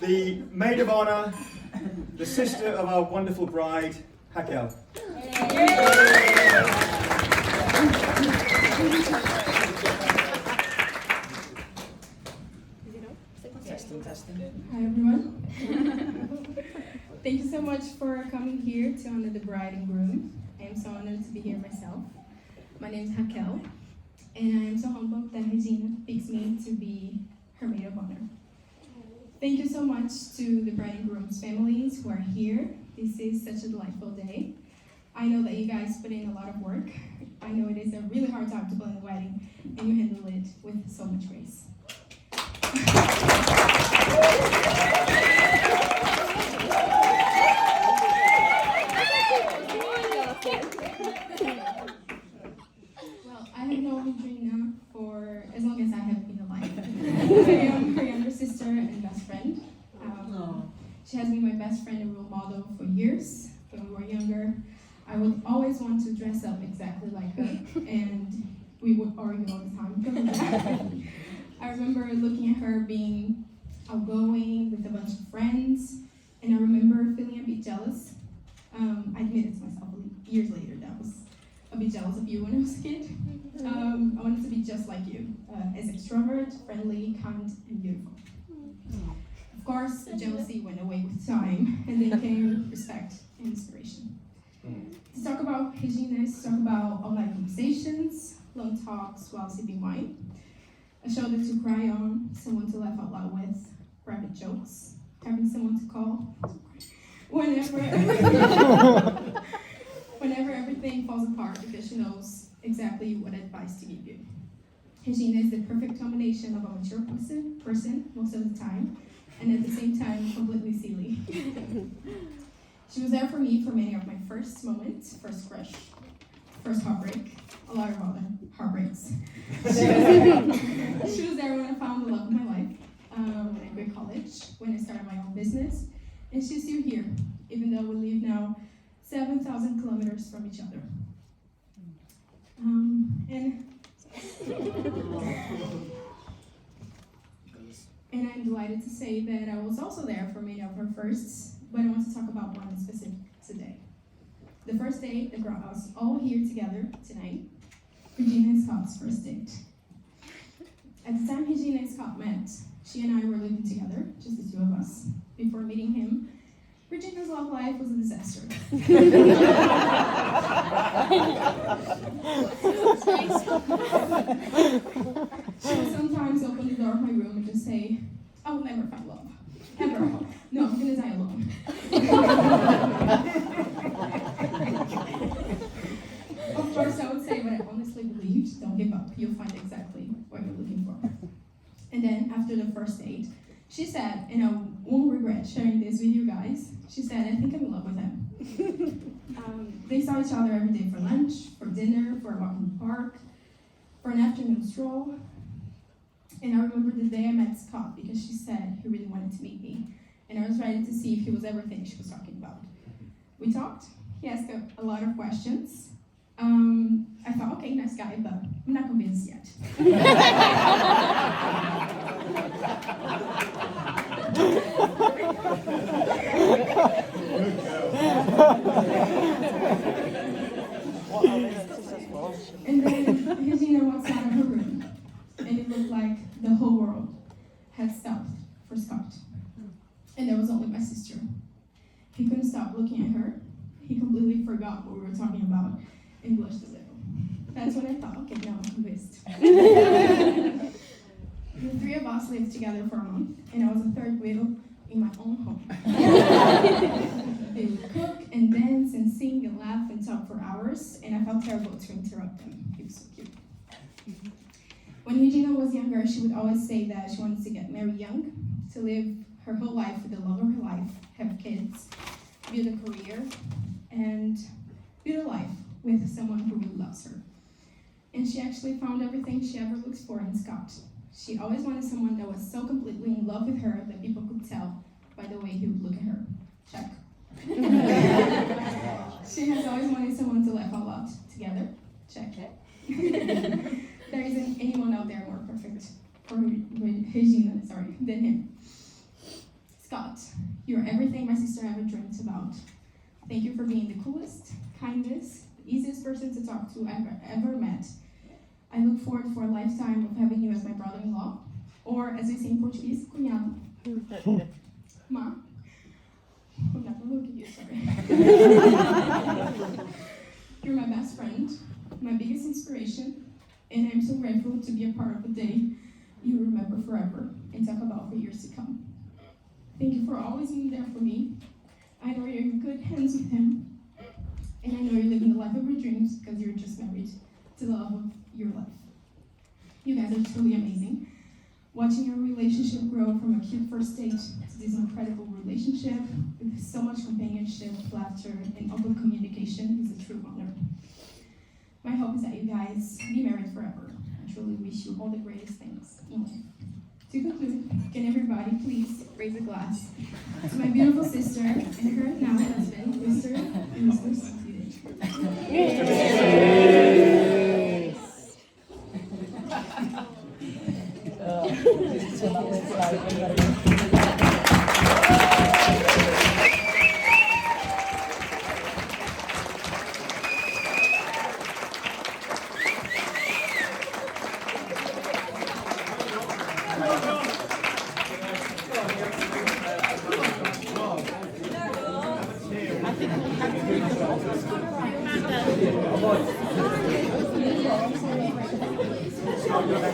the maid of honor, the sister of our wonderful bride, Raquel. Hi everyone. Thank you so much for coming here to honor the bride and groom. I am so honored to be here myself. My name is Raquel, and I am so humbled that Regina picks me to be her maid of honor. Thank you so much to the bride and groom's families who are here. This is such a delightful day. I know that you guys put in a lot of work. I know it is a really hard time to plan a wedding, and you handle it with so much grace. Well, I have known Regina for as long as I have been alive. I am her younger sister and best friend. She has been my best friend and role model for years. When we were younger, I would always want to dress up exactly like her, and we would argue all the time. I remember looking at her being outgoing with a bunch of friends, and I remember feeling a bit jealous. I admitted to myself years later that I was a bit jealous of you when I was a kid. I wanted to be just like you, as extrovert, friendly, kind, and beautiful. Of course, the jealousy went away with time, and then came respect and inspiration. To talk about Regina is to talk about all-night conversations, long talks while sipping wine, a shoulder to cry on, someone to laugh out loud with, private jokes, having someone to call whenever everything falls apart because she knows exactly what advice to give you. Regina is the perfect combination of a mature person most of the time, and at the same time completely silly. She was there for me for many of my first moments, first crush, first heartbreak, a lot of other heartbreaks. She was there when I found the love of my life, when I quit college, when I started my own business, and she's still here, even though we live now 7,000 kilometers from each other. And I'm delighted to say that I was also there for many of her firsts, but I want to talk about one specific today. The first date that brought us all here together tonight, Regina and Scott's first date. At the time Regina and Scott met, she and I were living together, just the two of us. Before meeting him, Regina's love life was a disaster. She would sometimes open the door of my room and just say, "I will never find love. Ever. No, I'm gonna die alone." Of course, I would say what I honestly believed. Don't give up. You'll find exactly what you're looking for. And then, after the first date, she said, and I won't regret sharing this with you guys, she said, "I think I'm in love with him." They saw each other every day for lunch, for dinner, for a walk in the park, for an afternoon stroll. And I remember the day I met Scott because she said he really wanted to meet me. And I was ready to see if he was everything she was talking about. We talked. He asked a lot of questions. I thought, okay, nice guy, but I'm not convinced yet. And then Regina walks out of her room, and it looked like the whole world had stopped for Scott. And there was only my sister. He couldn't stop looking at her. He completely forgot what we were talking about and blushed a little. That's when I thought, okay, now I'm convinced. The three of us lived together for a month, and I was a third wheel in my own home. They would cook and dance and sing and laugh and talk for hours, and I felt terrible to interrupt them. He was so cute. When Regina was younger, she would always say that she wanted to get married young, to live her whole life with the love of her life, have kids, build a career, and build a life with someone who really loves her. And she actually found everything she ever looked for in Scott. She always wanted someone that was so completely in love with her that people could tell by the way he would look at her. Check. She has always wanted someone to laugh a lot together. Check. There isn't anyone out there more perfect for Regina, than him. Scott, you're everything my sister ever dreamed about. Thank you for being the coolest, kindest, easiest person to talk to I've ever met. I look forward for a lifetime of having you as my brother-in-law, or as we say in Portuguese, cunhado. Ma. I'm not gonna look at you, sorry. You're my best friend, my biggest inspiration, and I'm so grateful to be a part of a day you remember forever and talk about for years to come. Thank you for always being there for me. I know you're in good hands with him, and I know you're living the life of your dreams because you're just married to the love of your life. You guys are truly amazing. Watching your relationship grow from a cute first date to this incredible relationship with so much companionship, laughter, and open communication is a true honor. My hope is that you guys be married forever. I truly wish you all the greatest things in life. To conclude, can everybody please raise a glass to my beautiful sister and her now husband, Mr. and Mrs. Stevens.